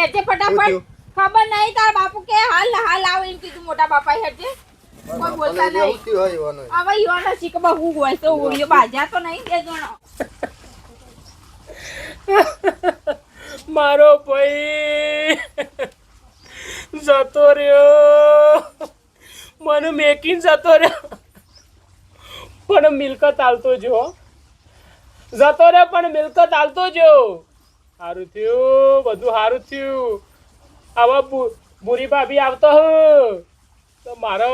હેજે ફટાફટ ખબર નહીં તાર બાપુ કે હાલ આવો એમ કીધું મોટા બાપા હેજે કોઈ બોલતા નહીં હવે ઈવાનો શીખવા હું હોય તો ઓળિયો બાજા તો નહીં દે જણો મારો ભાઈ જતો રહ્યો મને મેકીન જતો રહ્યો પણ મિલકત આલતો જો જતો રહ્યો પણ મિલકત આલતો જો સારું થયું બધું સારું થયું આવા બુરી ભાભી આવતો હ તો મારે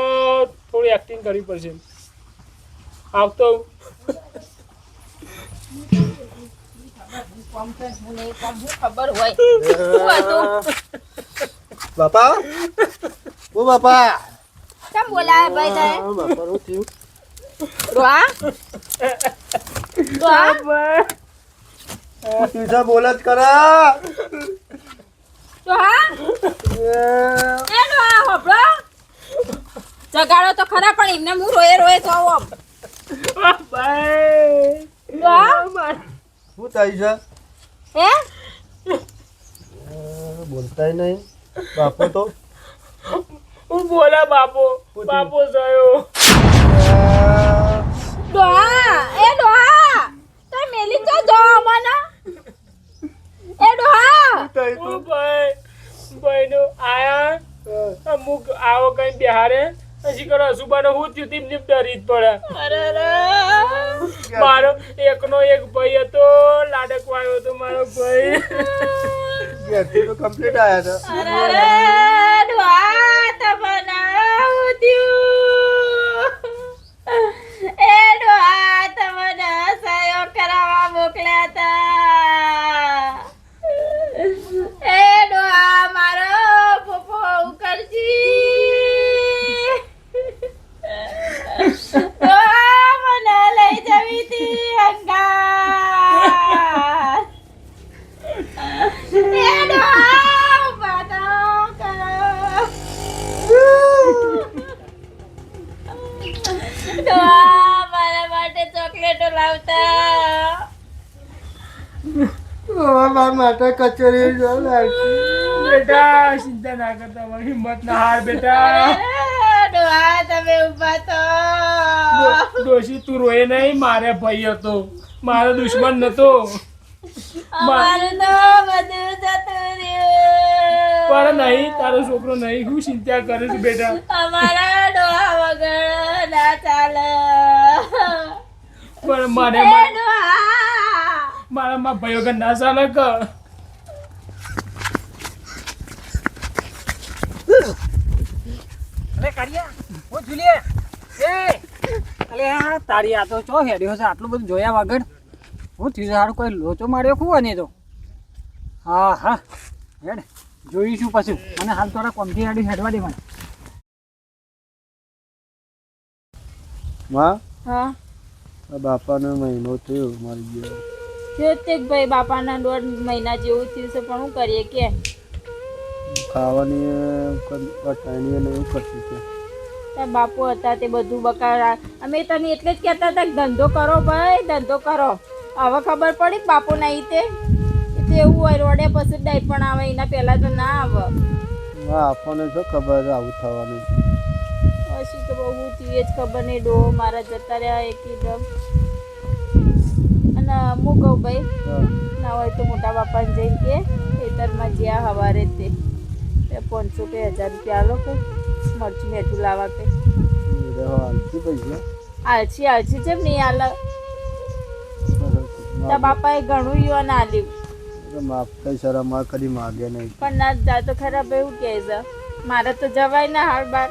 થોડી એક્ટિંગ કરવી પડશે આવતો ખબર હોય બાપા ઓ બાપા કેમ બોલાય ભાઈ તારે બાપા નું થયું રોઆ તીસા બોલ જ કરા તો હા એ રોઆ હોબળો જગાડો તો ખરા પણ એમને હું રોએ તો આવો ભાઈ રોઆ શું થાય છે હે બોલતાય નહીં બાપો તો હું બોલા બાપો જયો ડોહા તો મેલી તો જો મને એ ડોહા ઓ ભાઈ નો આયા અમુક આવો કઈ બિહારે પછી કરો સુબાનો હું થયું તીમ ડરી જ પડે અરે મારો એકનો એક ભાઈ હતો લાડકવાયો હતો મારો ભાઈ ઘેરથી તો કમ્પ્લીટ આયા હતા અરે ડોહા તમને એ ડોહા તમને સહયોગ કરાવવા મોકલ્યા હતા એ ડોહા મારો પપ્પો ઉકરજી ડોહા મને લઈ જવી હતી અંગાર એ ડોહા ઉભા તો કરો ડોહા મારા માટે ચોકલેટો લાવતા મારા માટે કચોરી જો લાગતી બેટા ચિંતા ના કરતા મારી હિંમત ના હાર બેટા ડોહા તમે ઉભા તો ડોશી તું રોય નહીં મારે ભાઈ હતો મારો દુશ્મન નતો અમારું તો બધું જતું રહ્યું પણ નહીં તારો છોકરો નહીં હું ચિંતા કરું છું બેટા અમારા ડોહા વગર ના ચાલે પણ એ મારે ડોહા મારા માં ભાઈ વગર ના ચાલે કે અરે કાઢિયા ઓ જુલીએ એ અલે આ તારી આ તો ચો હેડ્યો છે આટલું બધું જોયા વગર હું થયું સારું કોઈ લોચો માર્યો ખુવા ને તો હા હા હેડ જોઈશું પછી મને હાલ થોડા કોમથી હેડવા દે મને માં હા આ બાપાનો મહિનો થયો મારી ગયો પ્રત્યેક ભાઈ બાપાના 1.5 મહિના જેવું થયું છે પણ શું કરીએ કે ખાવાની બટાણી ને એવું કરશું કે તાર બાપુ હતા તે બધું બકારા અમે તને એટલે જ કહેતા હતા કે ધંધો કરો ભાઈ ધંધો કરો હવે ખબર પડી બાપુ નહીં તે એવું હોય રોડે પછી ડાઈ પણ આવે એના પહેલા તો ના આવે હા આપણને શું ખબર આવું થવાનું પછી તો બહુ થયું એ જ ખબર નહીં ડો મારા જતા રહ્યા એકદમ અને હું કહું ભાઈ ના હોય તો મોટા બાપાને જઈને કે ખેતરમાં જ્યાં સવારે તે 500 કે 1000 રૂપિયા આલો કે મરચું મેઠું લાવવા કે આલસી જેમ નહીં આલે તારા બાપાએ ઘણું યુવાન આલ્યું માફ કઈ શરમ આ કદી માગે નહીં પણ ના જા તો ખરાબ એવું કહે છે મારે તો જવાય ના હાલ બાર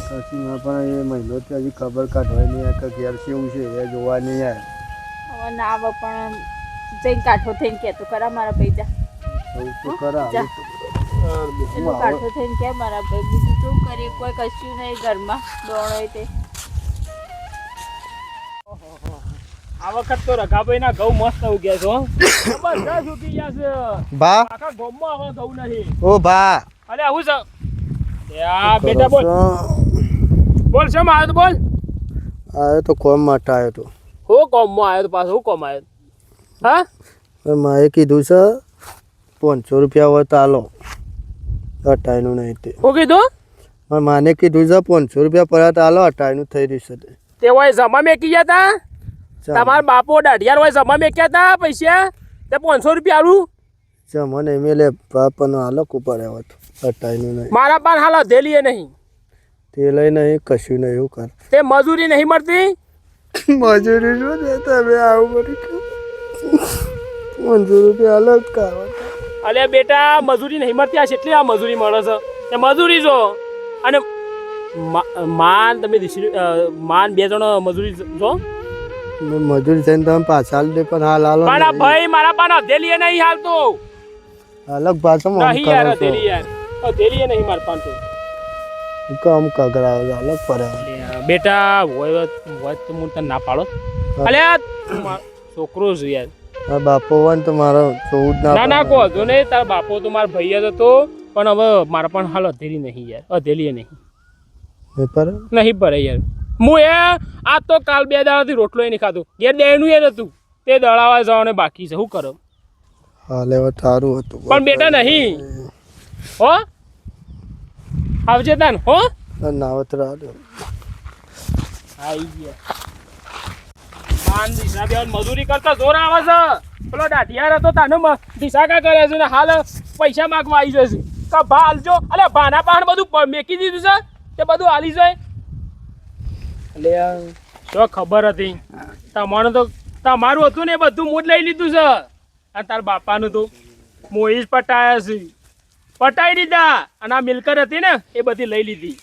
કશીમાં પણ એ મહિનોથી હજી ખબર કાઢવાય નહીં કે ઘેર કેવું છે એ જોવા નહીં આવે હવે ના આવે પણ જઈને કાઠો થઈને કહેતો ખરા મારા ભાઈ જા એવું તો કરા જા. એનું કાઠો થઈને કે મારા ભાઈ બીજું શું કરીએ કોઈ કશું નહીં ઘરમાં દોડો તે આ વખત તો રઘાભાઈ ના ઘઉં મસ્ત ઉગ્યા છે હો જબરજસ્ત ઉગી ગયા છે બા આખા ગામમાં હવે ઘઉં નહીં ઓ બા અરે આવું છે એ આ બેટા બોલ બોલ છે મારે તો બોલ આવ્યો તો કોમ માટે આવ્યો તો હું કોમમાં આવ્યો તો પાછો હું કોમ આવ્યો હા માએ કીધું છે ₹500 હોય તો હાલો અટાઈનું નહીં તે શું કીધું મારે માને કીધું છે ₹500 પડ્યા તો હાલો અટાઈનું થઈ રહ્યું છે તે હોય જમા મેકી ગયા તા તે તમારા બાપો દાઢિયાર હોય જમા મેક્યા તા પૈસા તે ₹500 આલું મને મેલે બાપાનો હાલો પડ્યા હોય તો અટાઈનું નહીં મારા પાન હાલ અધેલી નહીં તે લઈ નહીં કશું નહીં એવું કર તે મજૂરી નહીં મળતી મજૂરી શું દે તમે આવું બધું ₹500 અલગ કાઢો અલે બેટા મજૂરી નહીં મળતી આ કેટલી આ મજૂરી મળે છે તે મજૂરી જો અને માન તમે માન 2 જણ મજૂરી જો મજૂરી થઈને તમે પાછા હાલ દે પણ હાલ હાલો પણ ભાઈ મારા પાન અધેલી નહીં હાલ તો અલગ પાછો નહીં યાર અધેલી યાર અધેલી નહીં માર પાન તો કમ કગરાવે અલગ પડે બેટા હોય તો હું તને ના પાડો અલે છોકરો છે યાર મારા બાપો હોય ને તો મારો 14 ના ના કહો તો નહીં તારા બાપો તો મારા ભાઈ જ હતો પણ હવે મારા પણ હાલ અધેલી નહીં યાર અધેલી નહીં નહીં ભરે યાર હું આ તો કાલ 2 દાડાથી રોટલો નહીં ખાધું ઘેર દેનું એ નતું તે દળાવા જવાને બાકી છે શું કરો હાલે હવે તારું હતું પણ બેટા નહીં હો આવજે તાન હો નાવતરા આઈ ગયા માન દિશા બેન મજૂરી કરતા જોર આવે છે પેલો દાઢિયાર હતો તાનો દિશા કા કરે છે ને હાલ પૈસા માંગવા આવી જશે કા ભા હાલજો અલે ભાના પાણ બધું મેકી દીધું છે તે બધું હાલી જાય એટલે શું ખબર હતી તમારું તો તમારું હતું ને એ બધું મૂડ લઈ લીધું છે અને તાર બાપાનું તો મોહિશ પટાયા છે પટાઈ દીધા અને આ મિલકત હતી ને એ બધી લઈ લીધી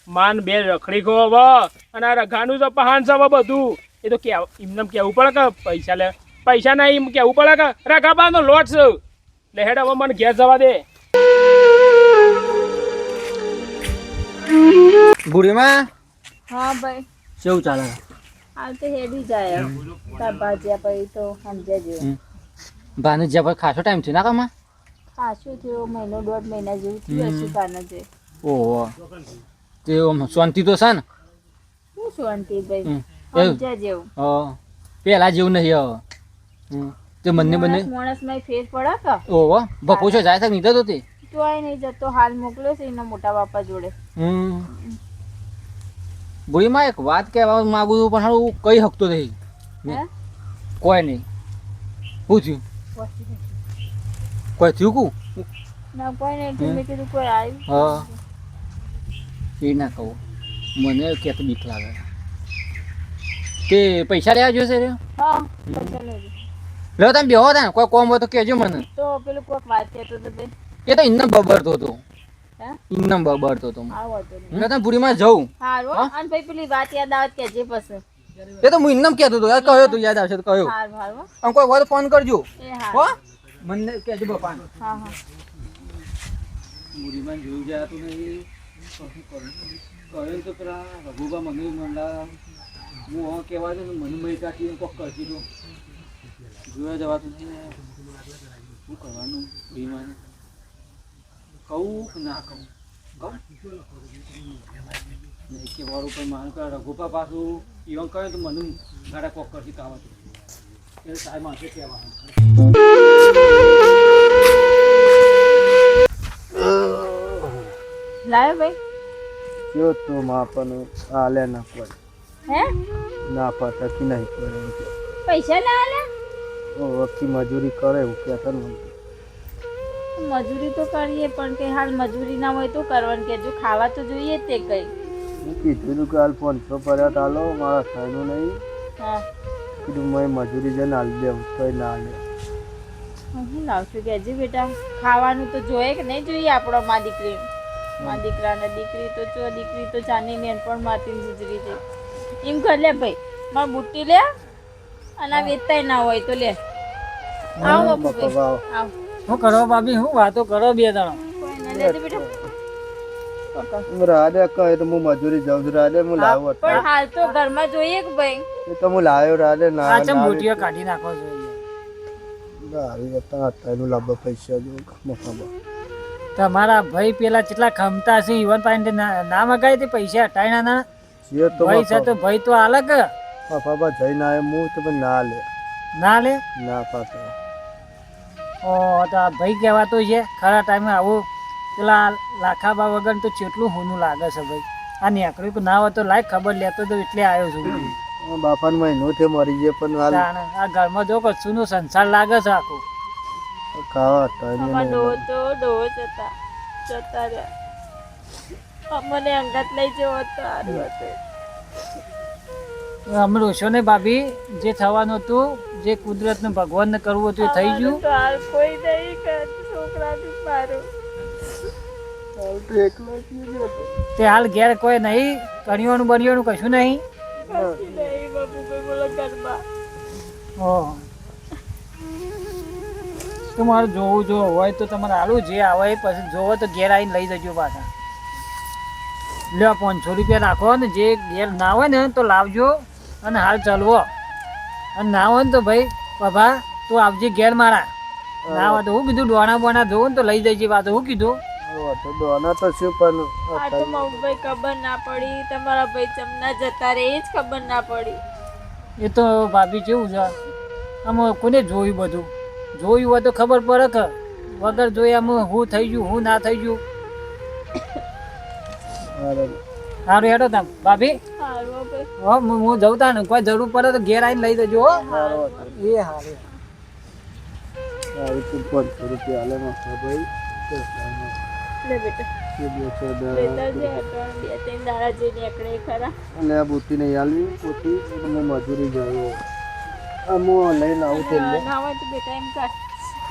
માન 2 રખડી ખો હવે અને આ રઘાનું છે પહાણ છે હવે બધું એ તો એમને કહેવું પડે કે પૈસા ના એમ કહેવું પડે કે રઘાબાનો લોટ છે એટલે હેડ હવે મને ઘેર જવા દે બુઢીમાં હા ભાઈ કેવું ચાલે હાલ તો હેડી જાય ભાજ્યા પછી તો સમજ્યા જેવું ભાને જ્યાં પર ખાસો ટાઈમ થયો ના કામાં ખાસું થયો 1.5 મહિના જેવું થયું હશે કાને જે ઓહો તે શાંતિ તો છે ને શું શાંતિ ભાઈ હમ. સમજ્યા જેવું પેલા જેવું નહીં હવે તે બંને માણસમાં ફેર પડે કે ઓહો બપો છો જાય નહીં તો તે તોય નહીં જતો હાલ મોકલ્યો છે એના મોટા બાપા જોડે બુઢીમાં એક વાત કહેવા માંગુ છું પણ હું કઈ શકતો નહીં હે કોઈ નહીં શું થયું કોઈ થયું કું ના કોઈ નહીં મેં કીધું કોઈ આવ્યું હા એ ના કહું મને કે તો બીક લાગે તે પૈસા લેવા જોશે રે હા પૈસા લેજો લો તમે બેહો હતા ને કોઈ કોમ હોય તો કહેજો મને તો પેલું કોઈક વાત કહેતો હતો બેન એ તો ઇન્નમ બબડતો હતો હે ઇન્નમ બબડતો હતો આવો હતો નહીં એટલે તમે બુઢીમાં જવું હારું હો. અને ભાઈ પેલી વાત યાદ આવે કે જે પછી એ તો હું ઇન્નમ કહેતો હતો યાર કહ્યો તું યાદ આવશે તો કહ્યું હારું હારું હો. આમ કોઈ હોય તો ફોન કરજો એ હો હા મને કહેજો બપાને હા હા બુઢીમાં જોયું જાય તો નહીં કહ્યું તો પેલા રઘુબા મને મંડા હું હા કહેવા દઉં મને મય કાઢીને કોક કરતી દો જોયા જવાતું નહીં ને શું કરવાનું બુઢીમાં કહું કે ના કહું નહીં કે વાળું પણ માનું કે રઘુપા પાછું ઈવન કહે તો મને ગાડા કોક કરતી કાવતું એટલે સાહેબ માણસે કહેવાનું લાવ્યો ભાઈ કયો તો માપનું હાલે ના પડે હે ના પાતાથી નહીં પડે પૈસા ના આલે વખતી મજૂરી કરે એવું કહેતા ને મજૂરી તો કરીએ પણ કે હાલ મજૂરી ના હોય તો કરવાનું કે જો ખાવા તો જોઈએ જ તે કઈ હું કીધું કે હાલ 500 પડ્યા તો હાલો મારા સાઈનું નહીં હા કીધું મેં મજૂરી જઈને હાલ દેવું કઈ ના હાલે હું લાવશું કે હજી બેટા ખાવાનું તો જોઈએ કે નહીં જોઈએ આપણો મા દીકરી મા દીકરાને દીકરી તો ચાની મેન પણ માતી ગુજરી છે એમ કર લે ભાઈ માર બુટ્ટી લે અને આ વેચતાય ના હોય તો લે આવો બાપુ ભાઈ, આવો શું કરો બાબી હું વાતો કરો બે દાડો કોઈ ના લેજે બેટા પકડ. રાડે કહે તો હું મજૂરી જાઉં છું રાડે હું લાવ્યો પણ હાલ તો ઘરમાં જોઈએ કે ભાઈ એ તો હું લાવ્યો રાડે ના આ ચમ બુટીઓ કાઢી નાખો જોઈએ આવી હતા અત્યારનું લાંબા પૈસા જો મફામાં તમારા ભાઈ પેલા કેટલા ખમતા છે ઈવન પાસે ના મગાય તે પૈસા હટાઈ ના જે તો ભાઈ છે તો ભાઈ તો અલગ મફામાં જઈને આવ્યો હું તો પણ ના લે ના લે ના પાતા ઓ તો આ ભાઈ કહેવાતો છે ખરા ટાઈમે આવું પેલા લાખાબા વગર તો કેટલું હોનું લાગે છે ભાઈ. આ નેકડ્યું કે ના હોય તો લાયક ખબર લેતો તો એટલે આવ્યો છું. બાપાનો મહિનો થયો મરી જાય પણ હાલ તાણે આ ઘરમાં જો કશુંનો સંસાર લાગે છે આખું. ખાવા ટાઈમે અમારા ડોહો જતા રહ્યા. અમને અંગાત લઈ જવો તો સારું હતું. અમે રોશો ને ભાભી જે થવાનું હતું જે કુદરતને ભગવાનને કરવું હતું એ થઈ ગયું. તો હાલ કોઈ નહીં કરતું છોકરાનું મારું. તે હાલ ઘેર કોઈ નહીં કણિયોનું બનિયોનું કશું નહીં. કશું નહીં બાપુભાઈ બોલો ઘરમાં. ઓહ તો મારે જોવું જો હોય તો તમારે હાલું જે આવે એ પછી જોવો તો ઘેર આવીને લઈ જજો પાછા. લ્યો 500 રૂપિયા રાખો ને જે ઘેર ના હોય ને તો લાવજો અને હાલ ચાલવો. અને ના હોય ને તો ભાઈ બાબા તું આવજે ઘેર મારા. ના હોય તો હું કીધું ડોણા બોણા જોવું ને તો લઈ જજે પાછું. હું કીધું તો દોના તો શું પણ આ તો મમ્મીભાઈ ખબર ના પડી તમારા ભાઈ ચમના જતા રહે એ જ ખબર ના પડી. એ તો ભાભી કેવું છે આમાં કોને જોયું બધું જોયું હોય તો ખબર પડે કે વગર જોયા આમાં હું થઈ ગયું હું ના થઈ ગયું. સારું હેડો તમે ભાભી. હારું ભાઈ. હો હું જઉં તા ને કોઈ જરૂર પડે તો ઘેર આવીને લઈ જજો. હો એ હારું. 500 રૂપિયા હાલે ભાઈ લે બેટા લેતા જે અટવાણ 2-3 દાડા જે નીકળે એ ખરા. અને આ બુદ્ધિ નહીં હાલવી પોતી તમે મજૂરી ગયો હું લઈને આવું તે ના હોય તો બેટા એમ કર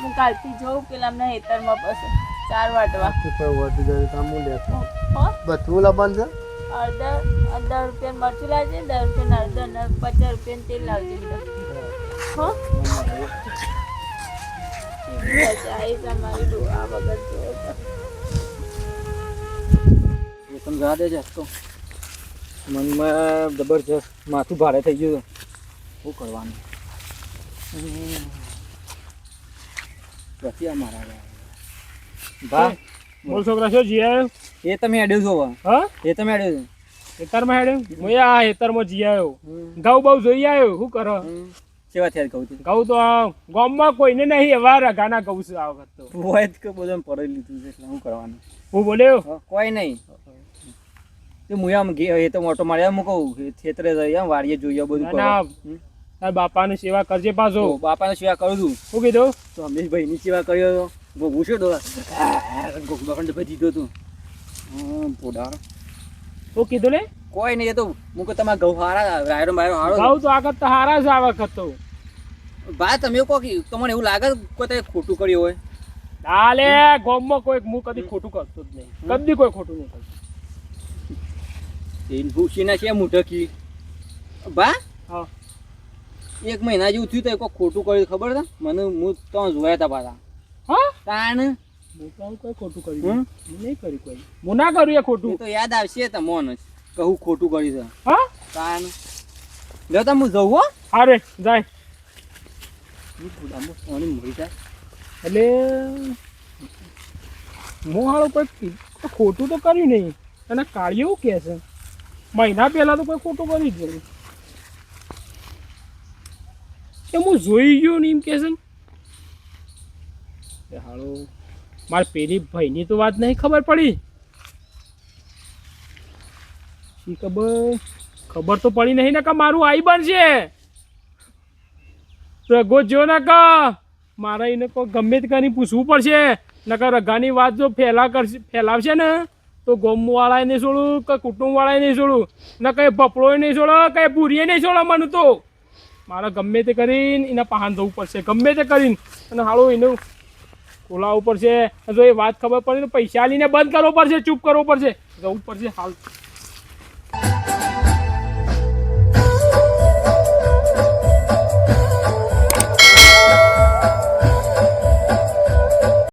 હું કાલથી જોઉં પેલા અમને હેતરમાં પછી 4 વાટવા. વધી જાય તો હું લેતા હો બધું લાવવાનું છે અડધા રૂપિયા મરચું લાવજે 10 રૂપિયા 50 રૂપિયા તેલ લાવજે બેટા. હો આવીશ અમારી ડોહા વગર જોઉં એ પણ જા દેજે તો મનમાં જબરજસ્ત માથું ભારે થઈ ગયું. શું કરવાનું પછી અમારા ભા બોલ છોકરા શું જી આવ્યો? એ તમે હેડ્યો છો હા એ તમે હેડ્યો છો. હેતરમાં હેડ્યો હું આ હેતરમાં જી આવ્યો. ઘઉં બહુ જોઈ આવ્યો. શું કરો સેવા થયા કહું છું ઘઉં તો આ ગામમાં કોઈને નહીં એવા રગાના ઘઉં છે આ વખત તો. હોય કે બધું પડી લીધું છે એટલે શું કરવાનું. હું બોલ્યો કોઈ નહીં તે હું આમ એ તો મોટો માર્યા હું કહું ખેતરે જઈ આમ વાડીએ જોઈએ બધું ના, ના. તાર બાપાની સેવા કરજે પાછો. બાપાની સેવા કરું છું શું કીધું? તો અમીશભાઈની સેવા કર્યો ગોગું છે ગોગું ભાઈ દીધો તું પોડાર શું કીધું લે? કોઈ નહીં એ તો હું કહું તમારા ઘઉં હારા રાયરો માયરો હારો ઘઉં તો આગળ તો હારા છે આ વખત તો. બા તમે કહો કે તમને એવું લાગે કોઈ તમે ખોટું કર્યું હોય. હાલે ગામમાં કોઈ હું કદી ખોટું કરતો જ નહીં. કદી કોઈ ખોટું નહીં કરતું. એ ભૂસીના છે મુઠકી બા હા એક મહિના જેવું થયું તો કોઈ ખોટું કર્યું ખબર છે મને હું તો જોયા હતા પાછા હા તાણ હું તો આવું કોઈ ખોટું કર્યું નહીં. હું નહીં કર્યું કોઈ. હું ના કર્યું એ ખોટું. એ તો યાદ આવશે તમને કહું ખોટું કર્યું છે હા તાણ લો તા હું જવું હો હારે જાય મળી જાય એટલે હું હાલો કોઈ ખોટું તો કર્યું નહીં. અને કાઢી એવું કહે છે મહિના પહેલા તો કોઈ ખોટું કરી જ નહીં. એ હું જોઈ ગયો ને એમ કહે છે ને હાલો મારે પેલી ભાઈની તો વાત નહીં ખબર પડી. શી ખબર તો પડી નહીં ને કે મારું આઈ બનશે. રગો જો ને કા મારે એને કોઈ ગમે તે કરીને પૂછવું પડશે. નકર રગાની વાત જો ફેલાવશે ને તો ગોમવાળાએ નહીં છોડું કે કુટુંબવાળાએ નહીં છોડું ને કંઈ ભપડોએ નહીં છોડો કંઈ પૂરીએ નહીં છોડો મને તો. મારે ગમે તે કરીને એના પહાણ જવું પડશે ગમે તે કરીને. અને હાલો એનું ખોલાવવું પડશે. જો એ વાત ખબર પડે તો પૈસા લઈને બંધ કરવો પડશે ચૂપ કરવો પડશે જવું પડશે હાલ.